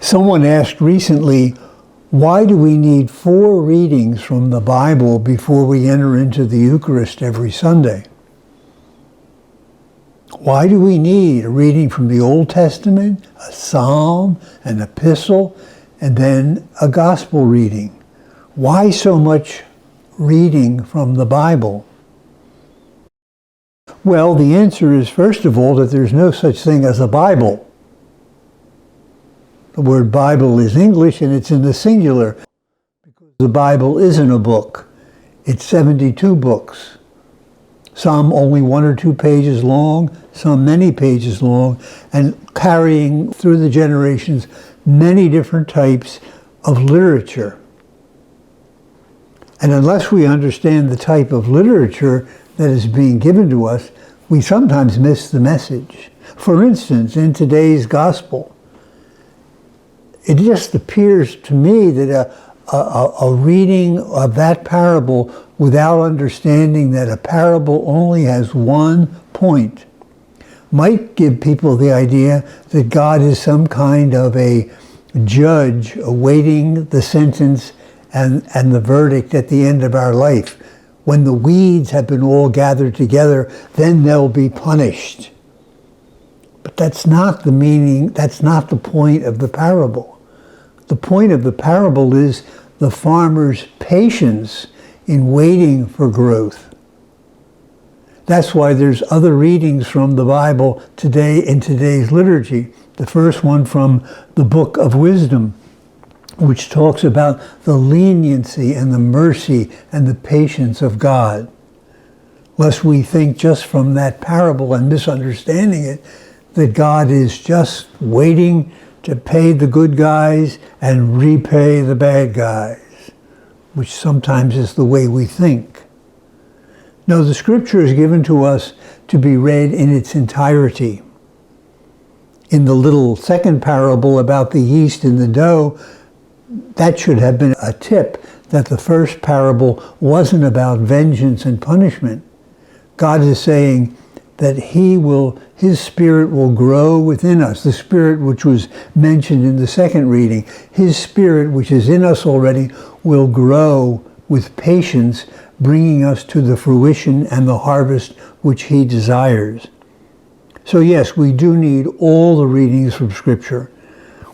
Someone asked recently, why do we need 4 readings from the Bible before we enter into the Eucharist every Sunday? Why do we need a reading from the Old Testament, a psalm, an epistle, and then a gospel reading? Why so much reading from the Bible? Well, the answer is, first of all, that there's no such thing as a Bible. The word Bible is English and it's in the singular because the Bible isn't a book. It's 72 books. Some only 1 or 2 pages long, some many pages long, and carrying through the generations many different types of literature. And unless we understand the type of literature that is being given to us, we sometimes miss the message. For instance, in today's gospel, it just appears to me that a reading of that parable without understanding that a parable only has one point might give people the idea that God is some kind of a judge awaiting the sentence and the verdict at the end of our life. When the weeds have been all gathered together, then they'll be punished. But that's not the meaning, that's not the point of the parable. The point of the parable is the farmer's patience in waiting for growth. That's why there's other readings from the Bible today in today's liturgy. The first one from the Book of Wisdom, which talks about the leniency and the mercy and the patience of God. Lest we think just from that parable and misunderstanding it, that God is just waiting to pay the good guys and repay the bad guys, which sometimes is the way we think. No, the scripture is given to us to be read in its entirety. In the little second parable about the yeast in the dough, that should have been a tip that the first parable wasn't about vengeance and punishment. God is saying that His Spirit will grow within us. The Spirit which was mentioned in the second reading, His Spirit which is in us already will grow with patience, bringing us to the fruition and the harvest which He desires. So yes, we do need all the readings from Scripture.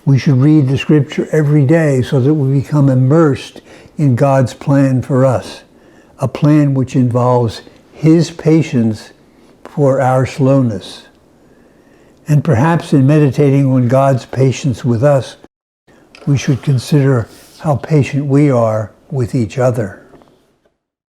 We should read the Scripture every day so that we become immersed in God's plan for us, a plan which involves His patience for our slowness. And perhaps in meditating on God's patience with us, we should consider how patient we are with each other.